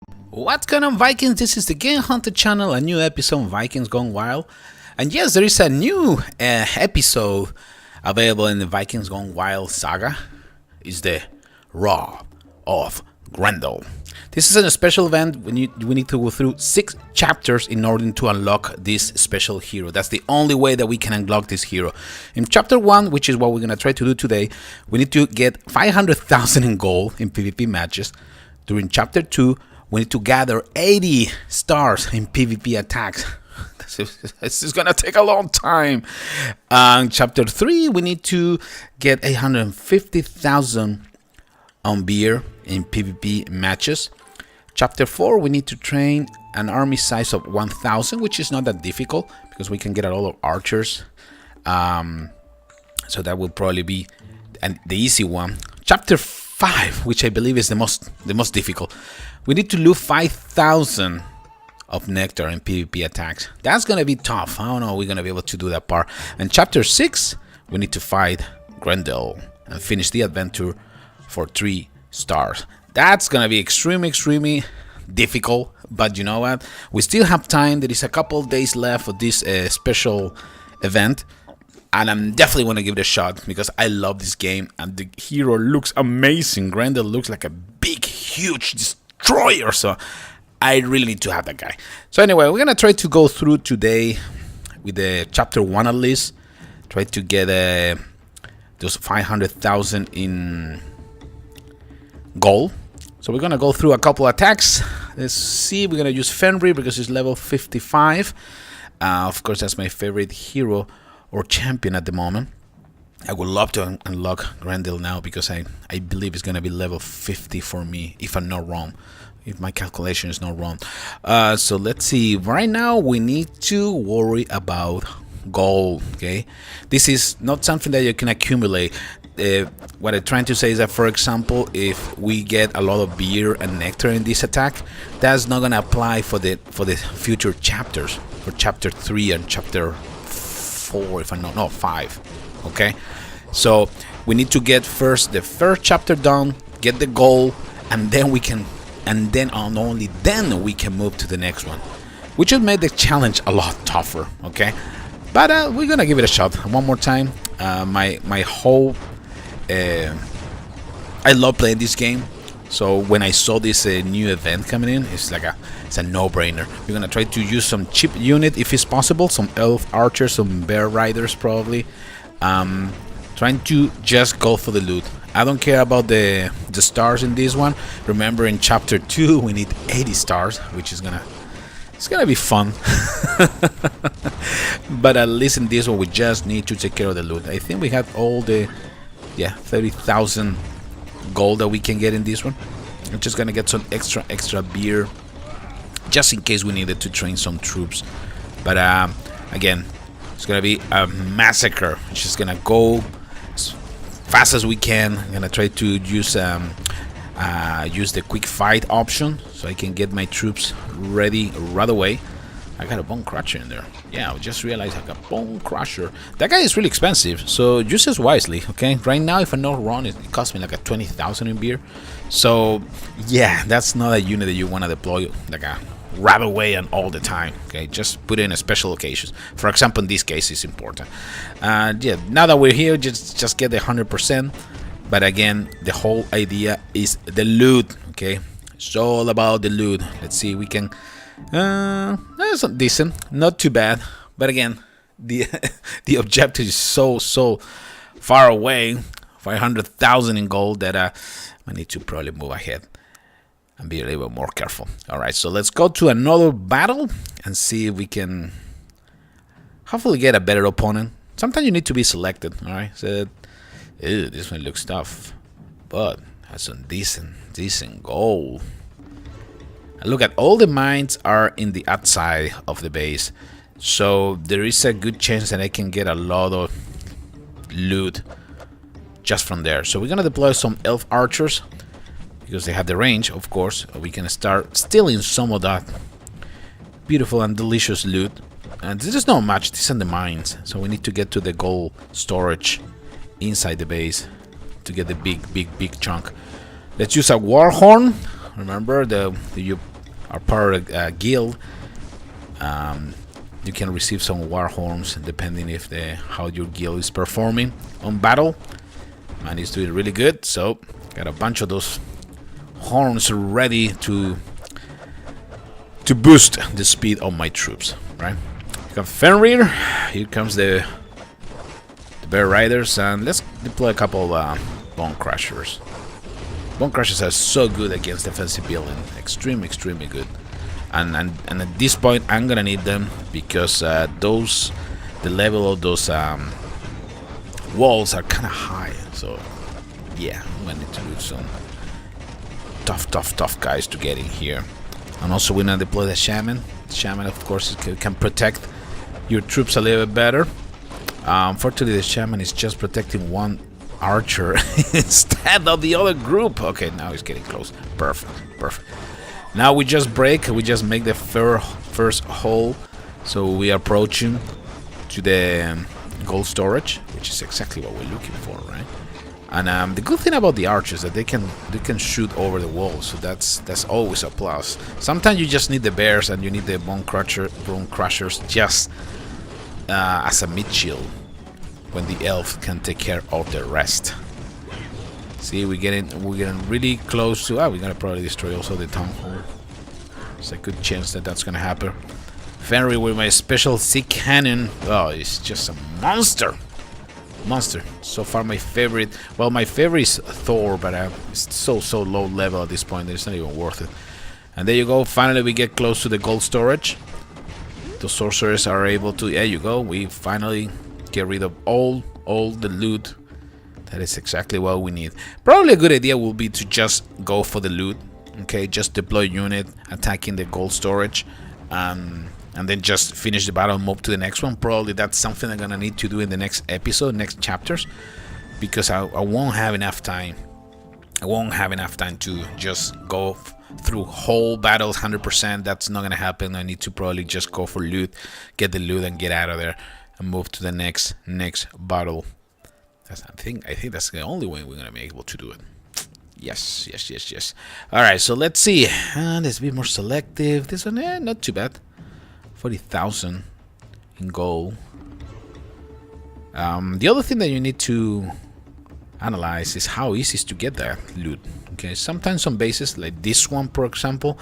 What's going on, Vikings? This is the TheGameHuntah channel, a new episode of Vikings Gone Wild. And yes, there is a new episode available in the Vikings Gone Wild saga. It's the Wrath of Grendel. This is a special event. We need to go through 6 chapters in order to unlock this special hero. That's the only way that we can unlock this hero. In chapter 1, which is what we're going to try to do today, we need to get 500,000 in gold in PvP matches. During chapter 2, we need to gather 80 stars in PvP attacks. This is gonna take a long time. Chapter 3, we need to get 850,000 on beer in PvP matches. Chapter 4, we need to train an army size of 1,000, which is not that difficult because we can get a lot of archers. So that will probably be the easy one. Chapter 5, which I believe is the most difficult. We need to loot 5,000 of nectar in PvP attacks. That's gonna be tough. I don't know, we're gonna be able to do that part. And chapter 6, we need to fight Grendel and finish the adventure for 3 stars. That's gonna be extremely difficult, but you know what? We still have time. There is a couple days left of this special event. And I'm definitely going to give it a shot because I love this game and the hero looks amazing. Grendel looks like a big, huge destroyer. So I really need to have that guy. So anyway, we're going to try to go through today with the chapter 1 at least. Try to get those 500,000 in gold. So we're going to go through a couple attacks. Let's see. We're going to use Fenrir because he's level 55. Of course, that's my favorite hero or champion at the moment. I would love to unlock Grendel now because I believe it's going to be level 50 for me, if I'm not wrong, if my calculation is not wrong. So let's see. Right now we need to worry about gold. Okay, this is not something that you can accumulate. What I'm trying to say is that, for example, if we get a lot of beer and nectar in this attack, that's not going to apply for the future chapters, for chapter 3 and chapter 4, if I know, no, 5. Okay, so we need to get first the first chapter done, get the goal, and then we can, and then only then we can move to the next one, which will make the challenge a lot tougher. Okay, but we're gonna give it a shot one more time. My whole I love playing this game. So when I saw this new event coming in, it's a no-brainer. We're gonna try to use some cheap unit if it's possible, some elf archers, some bear riders probably. Trying to just go for the loot. I don't care about the stars in this one. Remember, in chapter 2 we need 80 stars, which is it's gonna be fun. But at least in this one we just need to take care of the loot. I think we have all the 30,000 gold that we can get in this one. I'm just gonna get some extra beer just in case we needed to train some troops. But again, it's gonna be a massacre. It's just gonna go as fast as we can. I'm gonna try to use the quick fight option so I can get my troops ready right away. I got a bone crusher in there. Yeah, I just realized I got bone crusher. That guy is really expensive, so use it wisely. Okay, right now, if I'm not wrong, it cost me like a 20,000 in beer. So yeah, that's not a unit that you want to deploy like a right away and all the time. Okay, just put it in a special occasions. For example, in this case, it's important. Yeah, now that we're here, just get the 100%. But again, the whole idea is the loot. Okay, it's all about the loot. Let's see, we can. That's decent, not too bad. But again, the the objective is so far away, 500,000 in gold, that I need to probably move ahead and be a little bit more careful. All right, so let's go to another battle and see if we can hopefully get a better opponent. Sometimes you need to be selected. All right, so this one looks tough, but has some decent gold. Look at all the mines are in the outside of the base, so there is a good chance that I can get a lot of loot just from there. So we're gonna deploy some elf archers because they have the range, of course. We can start stealing some of that beautiful and delicious loot. And this is not much, this is in the mines, so we need to get to the gold storage inside the base to get the big chunk. Let's use a war horn. Remember, you are part of a guild, you can receive some war horns depending if how your guild is performing on battle. Man is doing really good, so got a bunch of those horns ready to boost the speed of my troops. Right? You got Fenrir. Here comes the Bear Riders, and let's deploy a couple of Bone Crushers. Bone Crushers are so good against defensive building, extremely good. And at this point, I'm gonna need them because the level of those walls are kind of high. So yeah, I'm gonna need to do some tough guys to get in here. And also we're gonna deploy the Shaman. Shaman, of course, can protect your troops a little bit better. Unfortunately, the Shaman is just protecting one archer instead of the other group. Okay, now he's getting close. Perfect. Now we just make the first hole, so we are approaching to the gold storage, which is exactly what we're looking for, right? And the good thing about the archers is that they can shoot over the wall, so that's always a plus. Sometimes you just need the bears and you need the bone crushers just as a mid shield when the elf can take care of the rest. See, we're getting really close to. We're gonna probably destroy also the town hall. There's a good chance that that's gonna happen. Fenrir with my special sea cannon. Oh, it's just a monster. So far, my favorite. Well, my favorite is Thor, but it's so low level at this point that it's not even worth it. And there you go. Finally, we get close to the gold storage. The sorcerers are able to. There you go. We finally get rid of all the loot. That is exactly what we need. Probably a good idea will be to just go for the loot. Okay, just deploy unit attacking the gold storage, and then just finish the battle and move to the next one. Probably that's something I'm gonna need to do in the next episode, next chapters, because I won't have enough time. I won't have enough time to just go through whole battles 100%. That's not gonna happen. I need to probably just go for loot, get the loot, and get out of there, and move to the next battle. I think that's the only way we're gonna be able to do it. Yes. Alright, so let's see. Let's be more selective. This one, not too bad. 40,000 in gold. The other thing that you need to analyze is how easy it is to get that loot. Okay, sometimes on bases like this one, for example,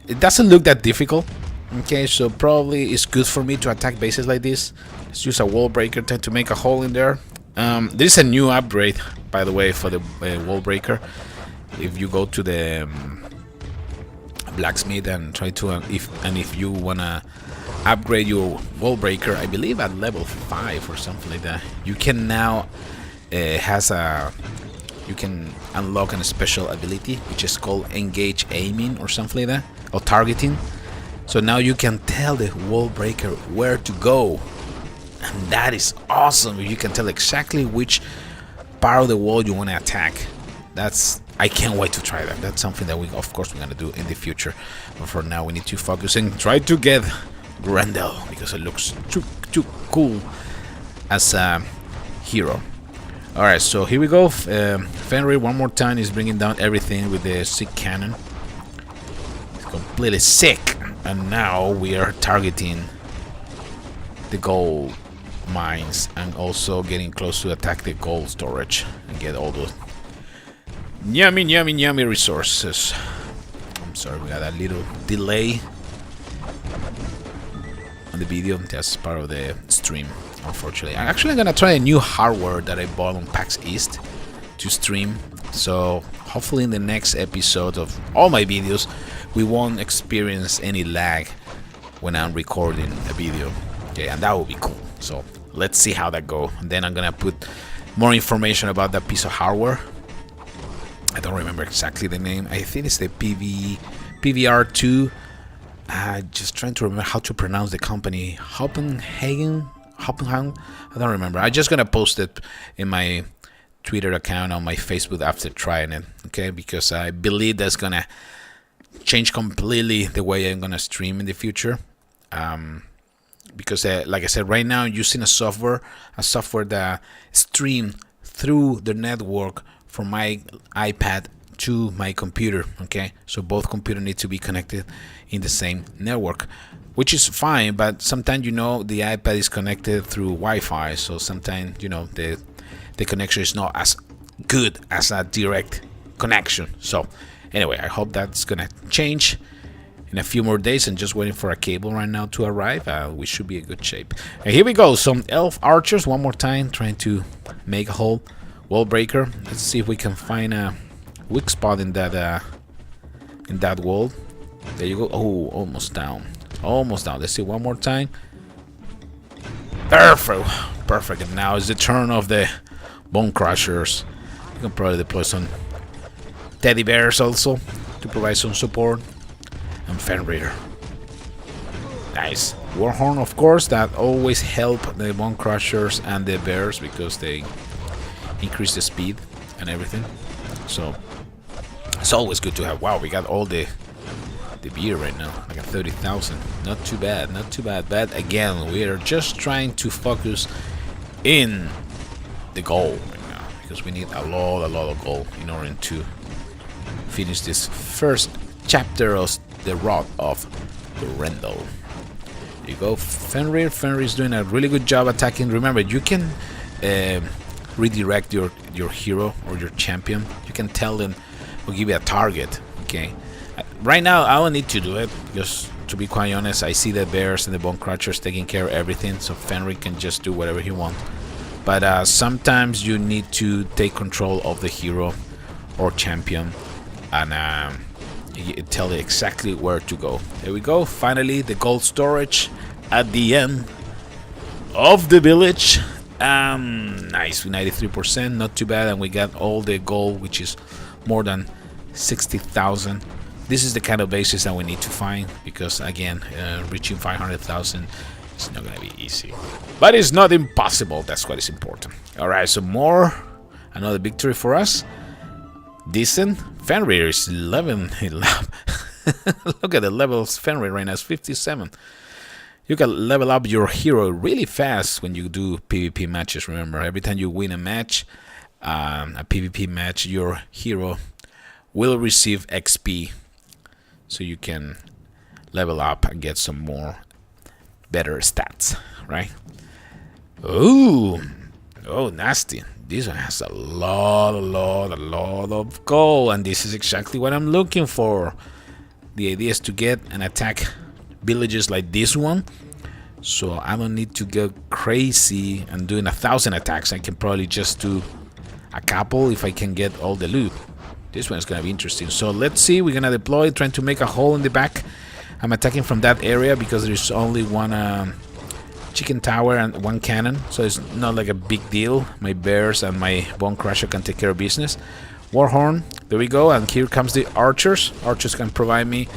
it doesn't look that difficult. Okay, so probably it's good for me to attack bases like this. Let's use a wall breaker to make a hole in there. There is a new upgrade, by the way, for the wall breaker. If you go to the blacksmith and try to, if you wanna upgrade your wall breaker, I believe at level 5 or something like that, you can now you can unlock a special ability which is called engage aiming or something like that, or targeting. So now you can tell the wall breaker where to go. And that is awesome. You can tell exactly which part of the wall you want to attack. I can't wait to try that. That's something that of course we're gonna do in the future. But for now, we need to focus and try to get Grendel because it looks too cool as a hero. All right, so here we go. Fenrir one more time is bringing down everything with the sick cannon. It's completely sick, and now we are targeting the gold mines and also getting close to attack the gold storage and get all those yummy resources. I'm sorry, we got a little delay on the video. That's part of the stream, unfortunately. I'm gonna try a new hardware that I bought on PAX East to stream, so hopefully in the next episode of all my videos we won't experience any lag when I'm recording a video. Okay, and that would be cool. So let's see how that goes. And then I'm gonna put more information about that piece of hardware. I don't remember exactly the name. I think it's the PVR2. Just trying to remember how to pronounce the company. Hoppenhagen. I don't remember. I'm just gonna post it in my Twitter account, on my Facebook after trying it. Okay, because I believe that's gonna change completely the way I'm gonna stream in the future. Because like I said, right now I'm using a software that streams through the network from my iPad to my computer. Okay, so both computers need to be connected in the same network, which is fine, but sometimes the iPad is connected through Wi-Fi, so sometimes the connection is not as good as a direct connection. So anyway, I hope that's gonna change in a few more days. I'm just waiting for a cable right now to arrive. We should be in good shape. And here we go, some elf archers one more time, trying to make a whole wall breaker. Let's see if we can find a weak spot in that wall. There you go. Oh, almost down. Almost down. Let's see one more time. Perfect. And now is the turn of the bone crushers. You can probably deploy some teddy bears also to provide some support. And Fenrir. Nice. Warhorn, of course, that always help the bone crushers and the bears because they increase the speed and everything. So it's always good to have. Wow, we got all the beer right now, like a 30,000. Not too bad, not too bad. But again, we are just trying to focus in the gold right now because we need a lot of gold in order to finish this first chapter of the Wrath of Grendel. There you go, Fenrir. Fenrir is doing a really good job attacking. Remember, you can redirect your hero or your champion. You can tell them or give you a target. Okay. Right now, I don't need to do it because, to be quite honest, I see the bears and the bone crushers taking care of everything, so Fenrir can just do whatever he wants. But sometimes you need to take control of the hero or champion and tell it exactly where to go. There we go. Finally, the gold storage at the end of the village. Nice, 93%, not too bad, and we got all the gold, which is more than 60,000. This is the kind of basis that we need to find because, again, reaching 500,000 is not gonna be easy, but it's not impossible. That's what is important. All right, so another victory for us. Decent. Fenrir is 11. Look at the levels. Fenrir right now is 57. You can level up your hero really fast when you do PvP matches. Remember, every time you win a match, a PvP match, your hero will receive XP, so you can level up and get some more better stats, right? Oh, nasty. This one has a lot of gold, and this is exactly what I'm looking for. The idea is to get and attack villages like this one, so I don't need to go crazy and doing 1,000 attacks. I can probably just do a couple if I can get all the loot. This one is gonna be interesting. So let's see, we're gonna deploy, trying to make a hole in the back. I'm attacking from that area because there's only one chicken tower and one cannon, so it's not like a big deal. My bears and my bone crusher can take care of business. Warhorn, there we go, and here comes the archers. Archers can provide me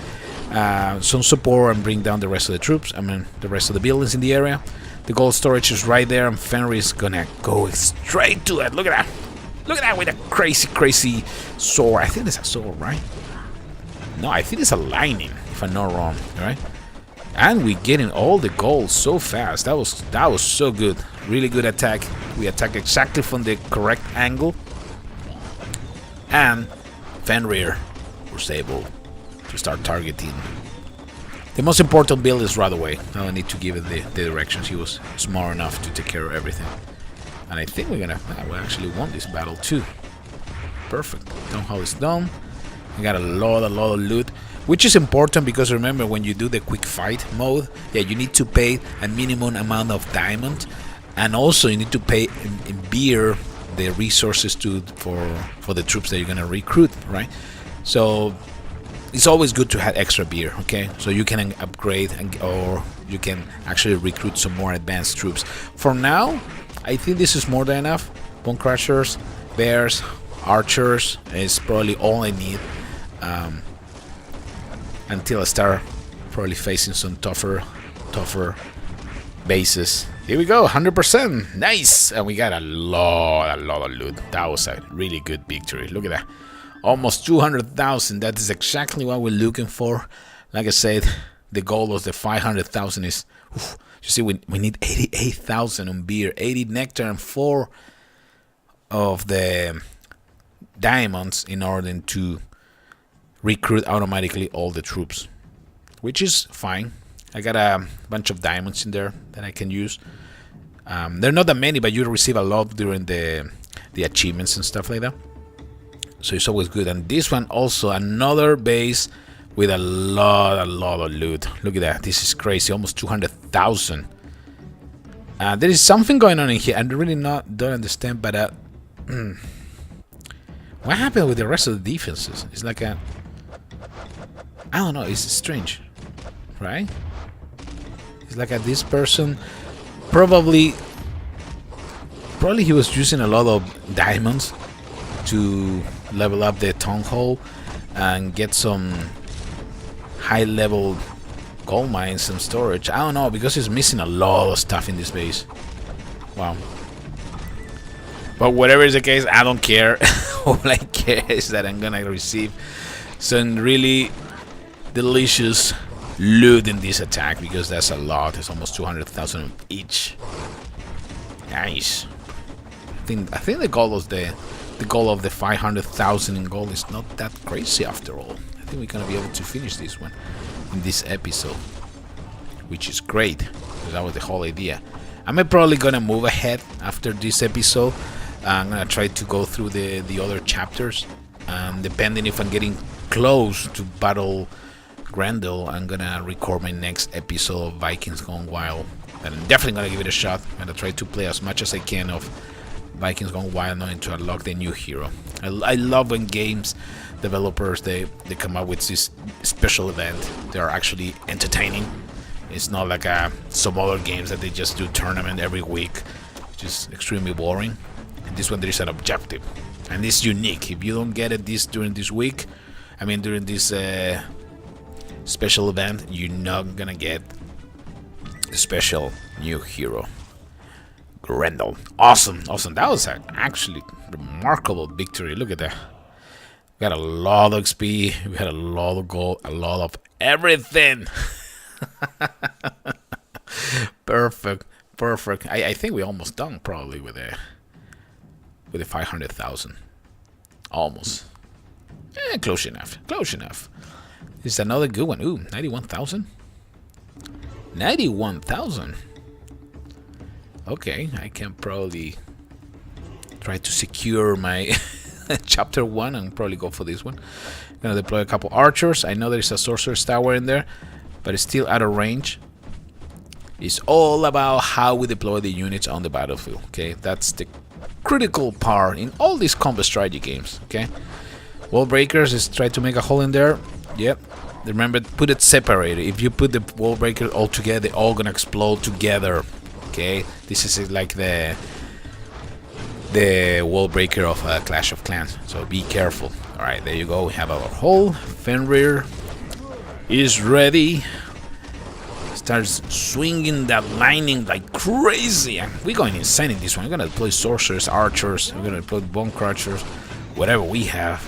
some support and bring down the rest of the troops. I mean, the rest of the buildings in the area. The gold storage is right there, and Fenrir is gonna go straight to it. Look at that! Look at that with a crazy sword. I think it's a sword, right? No, I think it's a lightning, if I'm not wrong. All right. And we're getting all the gold so fast. That was so good. Really good attack. We attacked exactly from the correct angle. And Fenrir was able to start targeting. The most important build is right away. I don't need to give it the directions. He was smart enough to take care of everything. And I think we actually won this battle too. Perfect. Town hall is done. We got a lot of loot, which is important because remember, when you do the quick fight mode, yeah, you need to pay a minimum amount of diamond, and also you need to pay in beer the resources for the troops that you're gonna recruit, right? So it's always good to have extra beer, okay? So you can upgrade or you can actually recruit some more advanced troops. For now, I think this is more than enough. Bone crushers, bears, archers is probably all I need until I start probably facing some tougher bases. Here we go, 100%. Nice. And we got a lot of loot. That was a really good victory. Look at that. Almost 200,000. That is exactly what we're looking for. Like I said, the goal was the 500,000 is... Oof, you see, we need 88,000 on beer, 80 nectar, and 4 of the diamonds in order to recruit automatically all the troops, which is fine. I got a bunch of diamonds in there that I can use. They're not that many, but you receive a lot during the achievements and stuff like that. So it's always good. And this one also, another base with a lot of loot. Look at that. This is crazy. Almost 200,000. There is something going on in here. I really don't understand, but what happened with the rest of the defenses? It's like I don't know. It's strange, right? It's like this person probably he was using a lot of diamonds to level up the town hall and get some high-level gold mines and storage. I don't know, because he's missing a lot of stuff in this base. Wow. But whatever is the case, I don't care. All I care is that I'm gonna receive some really delicious loot in this attack, because that's a lot. It's almost 200,000 each. Nice. I think the goal of the 500,000 in gold is not that crazy after all. I think we're gonna be able to finish this one in this episode, which is great, because that was the whole idea. I'm probably gonna move ahead after this episode. I'm gonna try to go through the other chapters, and depending if I'm getting close to battle Grendel, I'm gonna record my next episode of Vikings Gone Wild, and I'm definitely gonna give it a shot. I'm gonna try to play as much as I can of Vikings Gone Wild, knowing to unlock the new hero. I love when games developers they come up with this special event. They are actually entertaining. It's not like some other games that they just do tournament every week, which is extremely boring. And this one there is an objective, and it's unique. If you don't get it during this week, during this special event, you're not gonna get the special new hero, Grendel. Awesome. That was an actually remarkable victory. Look at that. We got a lot of XP, we had a lot of gold, a lot of everything. Perfect. I think we're almost done probably with the 500,000. Almost. Close enough. This is another good one. Ooh, 91,000. 91,000. Okay, I can probably try to secure my chapter 1 and probably go for this one. I'm gonna deploy a couple archers. I know there's a sorcerer's tower in there, but it's still out of range. It's all about how we deploy the units on the battlefield. Okay, that's the critical part in all these combat strategy games. Okay, wall breakers is try to make a hole in there. Yep. Remember, put it separated. If you put the wall breaker all together, they're all gonna explode together. Okay, this is like the wall breaker of Clash of Clans, so be careful. All right, there you go. We have our hole. Fenrir is ready. Starts swinging that lightning like crazy, and we're going insane in this one. We're gonna deploy sorcerers, archers. We're gonna deploy bone crushers, whatever we have.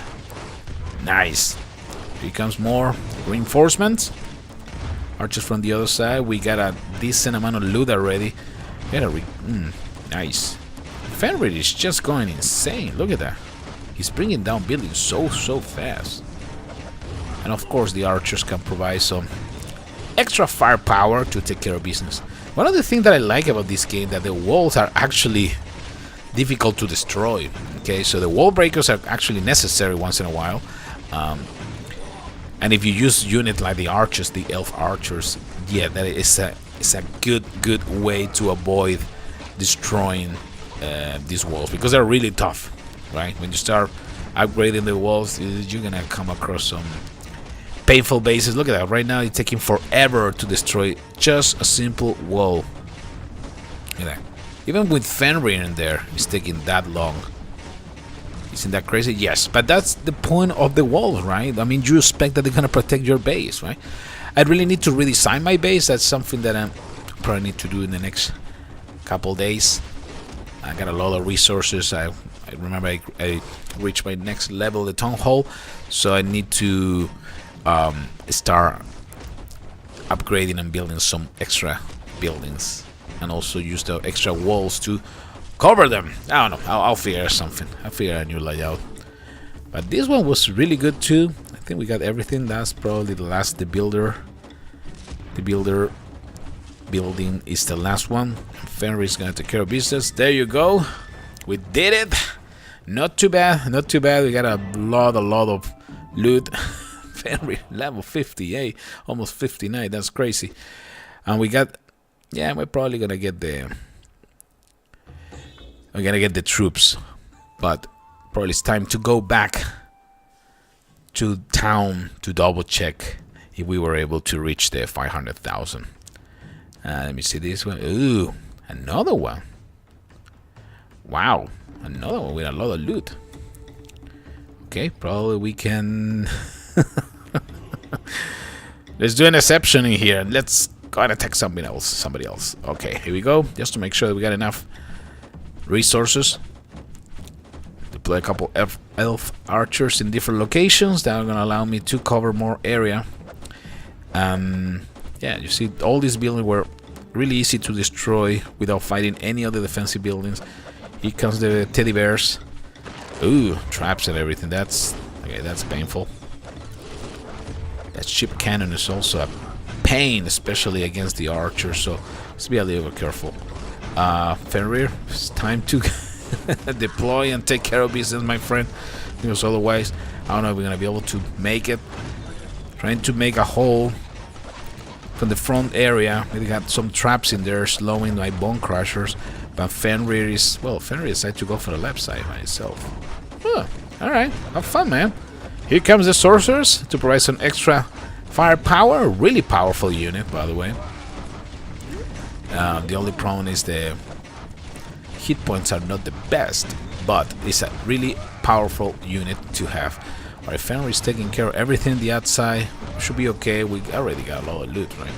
Nice. Here comes more reinforcements. Archers from the other side. We got a decent amount of loot already. Nice. Fenrir is just going insane. Look at that. He's bringing down buildings so fast. And of course the archers can provide some extra firepower to take care of business. One of the things that I like about this game that the walls are actually difficult to destroy. Okay, so the wall breakers are actually necessary once in a while. And if you use units like the archers, the elf archers, yeah, that is a good way to avoid destroying these walls, because they're really tough, right? When you start upgrading the walls, you're gonna come across some painful bases. Look at that. Right now it's taking forever to destroy just a simple wall. Look at that. Even with Fenrir in there, it's taking that long. Isn't that crazy? Yes, but that's the point of the walls, right? I mean, you expect that they're gonna protect your base, right? I really need to redesign my base. That's something that I probably need to do in the next couple days. I got a lot of resources. I remember I reached my next level, the town hall, so I need to start upgrading and building some extra buildings, and also use the extra walls to cover them. I don't know. I'll figure something. I'll figure a new layout. But this one was really good too. I think we got everything. That's probably the last. The builder building is the last one. Fenrir's gonna take care of business. There you go. We did it. Not too bad. Not too bad. We got a lot of loot. Fenrir level 58, almost 59. That's crazy. And we got. Yeah, we're probably gonna get the. We're gonna get the troops, but probably it's time to go back to town to double check if we were able to reach the 500,000. Let me see this one. Ooh, another one. Wow, another one with a lot of loot. Okay, probably we can. Let's do an exception in here. Let's go and attack somebody else. Okay, here we go. Just to make sure that we got enough resources. Deploy a couple elf archers in different locations that are gonna allow me to cover more area. Yeah, you see, all these buildings were really easy to destroy without fighting any of the defensive buildings. Here comes the teddy bears. Ooh, traps and everything. That's okay. That's painful. That ship cannon is also a pain, especially against the archers. So let's be a little bit careful. Fenrir, it's time to deploy and take care of business, my friend. Because otherwise, I don't know if we're gonna be able to make it. Trying to make a hole from the front area. We got some traps in there slowing my bone crushers. But Fenrir decided to go for the left side by itself. Huh, alright, have fun, man. Here comes the sorcerers to provide some extra firepower. Really powerful unit, by the way. The only problem is the hit points are not the best, but it's a really powerful unit to have. Alright, Fenrir is taking care of everything on the outside. Should be okay. We already got a lot of loot, right?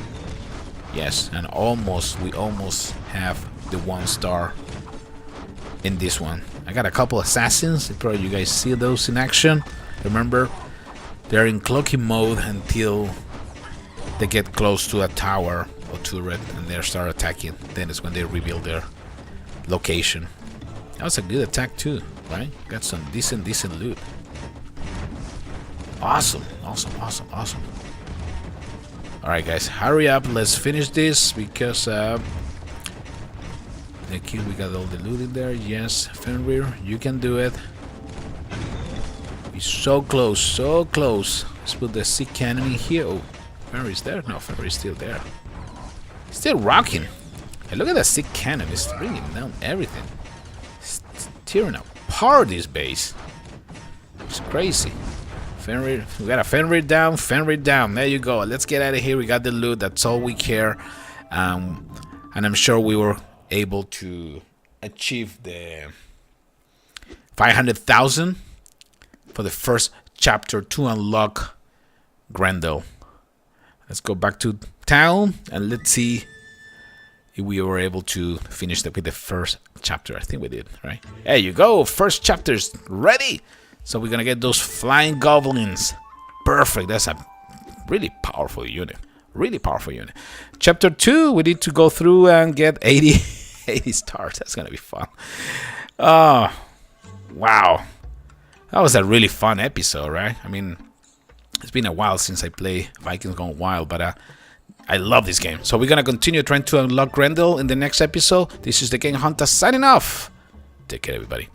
Yes, and we almost have the 1 star in this one. I got a couple assassins. Probably you guys see those in action. Remember, they're in cloaking mode until they get close to a tower or turret and they start attacking. Then it's when they reveal their location. That was a good attack too, right? Got some decent loot. Awesome. Alright guys, hurry up, let's finish this because we got all the loot in there. Yes, Fenrir, you can do it. We're so close. Let's put the sick cannon in here. Oh, Fenrir's there? No, Fenrir's still there. Still rocking. Hey, look at that sick cannon. It's bringing down everything. It's tearing apart this base. It's crazy. Fenrir, we got a Fenrir down. There you go. Let's get out of here. We got the loot. That's all we care. And I'm sure we were able to achieve the 500,000 for the first chapter to unlock Grendel. Let's go back to town and let's see if we were able to finish with the first chapter. I think we did, right? There you go. First chapter's ready. So we're gonna get those flying goblins. Perfect. That's a really powerful unit. Chapter 2, we need to go through and get 80 stars. That's gonna be fun. Oh, wow. That was a really fun episode, right? I mean, it's been a while since I played Vikings Gone Wild, but I love this game. So we're gonna continue trying to unlock Grendel in the next episode. This is TheGameHuntah signing off. Take care, everybody.